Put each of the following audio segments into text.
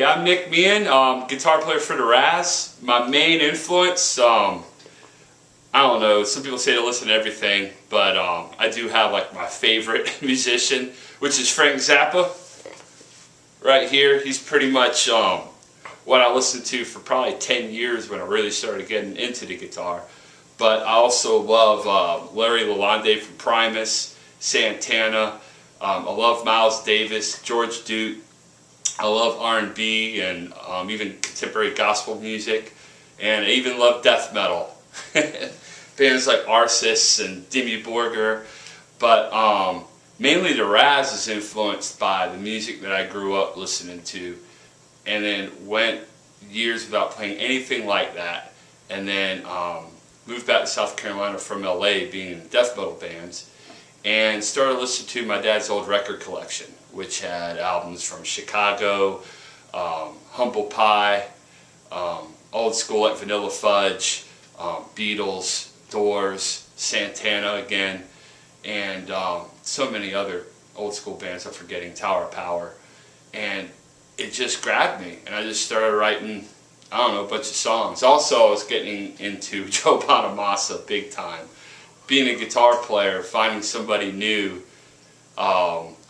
Hey, I'm Nick Meehan, guitar player for the Raz. My main influence, I don't know, some people say to listen to everything, but I do have like my favorite musician, which is Frank Zappa. Right here, he's pretty much what I listened to for probably 10 years when I really started getting into the guitar. But I also love Larry Lalonde from Primus, Santana. I love Miles Davis, George Duke. I love R&B and even contemporary gospel music, and I even love death metal. Bands like Arsis and Dimmu Borgir, but mainly the Raz is influenced by the music that I grew up listening to, and then went years without playing anything like that, and then moved back to South Carolina from LA being in death metal bands, and started listening to my dad's old record collection, which had albums from Chicago, Humble Pie, old school like Vanilla Fudge, Beatles, Doors, Santana again, and so many other old school bands. I'm forgetting, Tower of Power. And it just grabbed me, and I just started writing, I don't know, a bunch of songs. Also, I was getting into Joe Bonamassa big time. Being a guitar player, finding somebody new,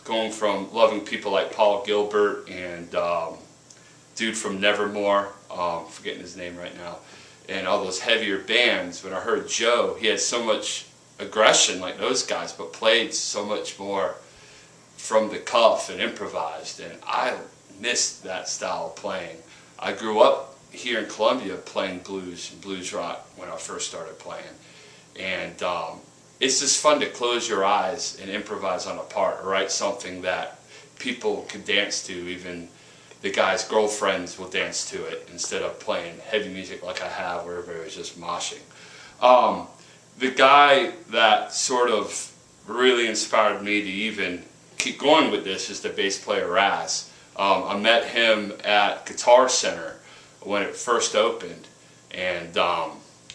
going from loving people like Paul Gilbert and dude from Nevermore, forgetting his name right now, and all those heavier bands. When I heard Joe, he had so much aggression like those guys, but played so much more from the cuff and improvised, and I missed that style of playing. I grew up here in Columbia playing blues and blues rock when I first started playing, and it's just fun to close your eyes and improvise on a part, or write something that people can dance to. Even the guys' girlfriends will dance to it instead of playing heavy music like I have where everybody was just moshing. The guy that sort of really inspired me to even keep going with this is the bass player Raz. I met him at Guitar Center when it first opened, and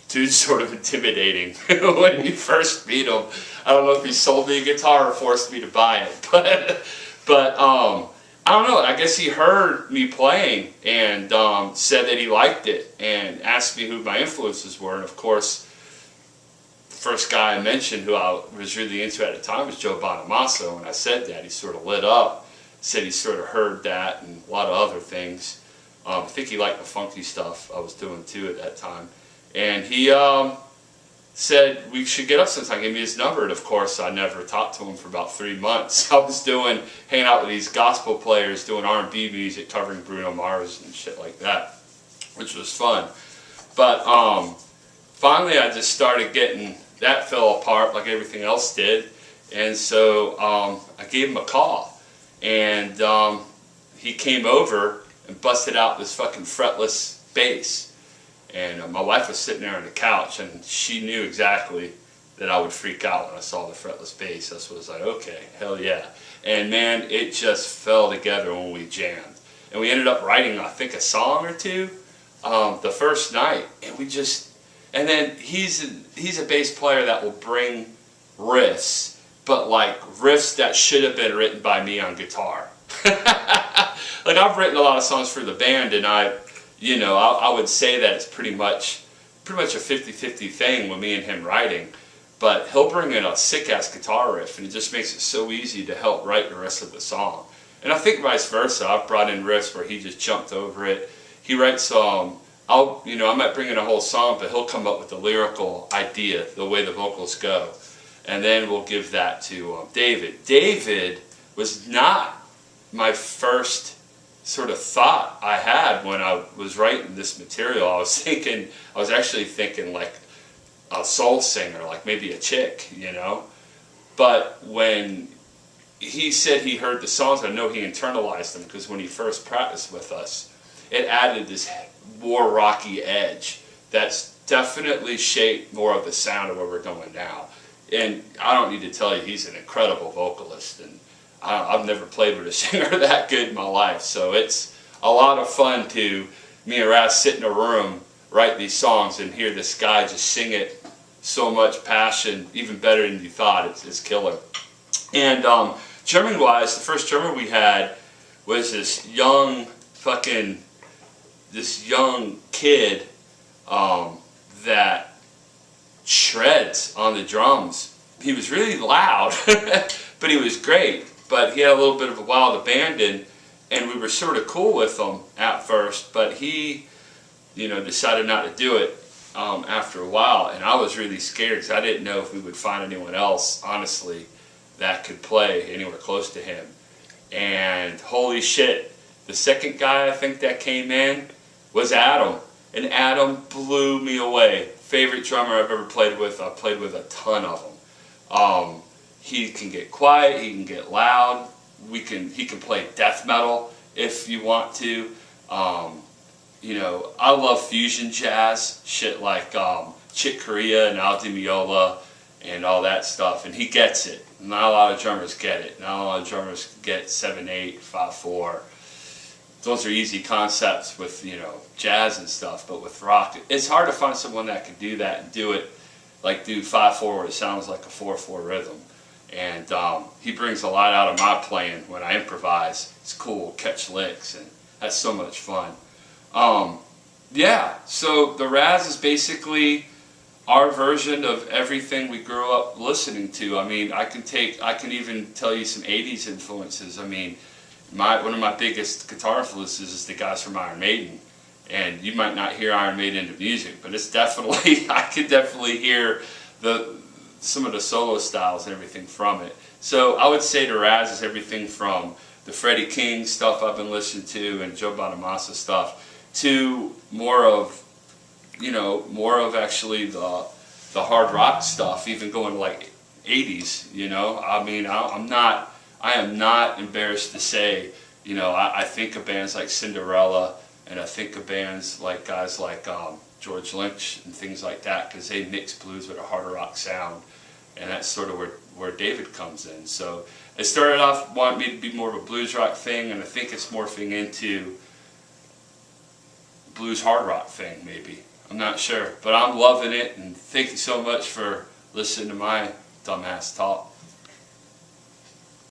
dude's sort of intimidating when you first meet him. I don't know if he sold me a guitar or forced me to buy it, but I don't know, I guess he heard me playing and said that he liked it and asked me who my influences were. And of course, the first guy I mentioned who I was really into at the time was Joe Bonamassa. When I said that, he sort of lit up, said he sort of heard that and a lot of other things. I think he liked the funky stuff I was doing too at that time. And he said we should get up sometime, gave me his number, and of course I never talked to him for about 3 months. I was hanging out with these gospel players doing R&B music, covering Bruno Mars and shit like that, which was fun. But finally I just started getting, that fell apart like everything else did, and so I gave him a call, and he came over and busted out this fucking fretless bass. And my wife was sitting there on the couch, and she knew exactly that I would freak out when I saw the fretless bass. That's what I was like, okay, hell yeah. And man, it just fell together when we jammed. And we ended up writing, I think, a song or two the first night. And we just, and then he's a bass player that will bring riffs, but like riffs that should have been written by me on guitar. Like, I've written a lot of songs for the band, and I would say that it's pretty much a 50-50 thing with me and him writing, but he'll bring in a sick-ass guitar riff, and it just makes it so easy to help write the rest of the song. And I think vice versa. I've brought in riffs where he just jumped over it. He writes, I might bring in a whole song, but he'll come up with the lyrical idea, the way the vocals go, and then we'll give that to David. David was not my first sort of thought I had when I was writing this material. I was actually thinking like a soul singer, like maybe a chick, But when he said he heard the songs, I know he internalized them, because when he first practiced with us, it added this more rocky edge that's definitely shaped more of the sound of where we're going now. And I don't need to tell you, he's an incredible vocalist, and I've never played with a singer that good in my life, so it's a lot of fun to me and Raz sit in a room, write these songs, and hear this guy just sing it so much passion, even better than you thought. It's killer. And German-wise, the first drummer we had was this young fucking this young kid that shreds on the drums. He was really loud, but he was great. But he had a little bit of a wild abandon, and we were sort of cool with him at first, but he, decided not to do it after a while, and I was really scared because I didn't know if we would find anyone else, honestly, that could play anywhere close to him. And holy shit, the second guy I think that came in was Adam, and Adam blew me away. Favorite drummer I've ever played with. I've played with a ton of them. He can get quiet, he can get loud. He can play death metal if you want to. I love fusion jazz, shit like Chick Corea and Al Di Meola and all that stuff, and he gets it. Not a lot of drummers get it. Not a lot of drummers get 7/8, 5/4. Those are easy concepts with jazz and stuff, but with rock, it's hard to find someone that can do that and do it like do 5/4 where it sounds like a 4/4 rhythm. And he brings a lot out of my playing when I improvise. It's cool, catch licks, and that's so much fun. Yeah, so the Raz is basically our version of everything we grew up listening to. I mean, I can even tell you some 80s influences. I mean, one of my biggest guitar influences is the guys from Iron Maiden. And you might not hear Iron Maiden in the music, but it's definitely, I could definitely hear some of the solo styles and everything from it. So I would say the Raz is everything from the Freddie King stuff I've been listening to and Joe Bonamassa stuff to more of actually the hard rock stuff, even going to like 80s, I mean, I am not embarrassed to say, I think of bands like Cinderella, and I think of bands like guys like George Lynch and things like that, because they mix blues with a harder rock sound, and that's sort of where David comes in. So it started off wanting me to be more of a blues rock thing, and I think it's morphing into blues hard rock thing, maybe. I'm not sure, but I'm loving it, and thank you so much for listening to my dumbass talk.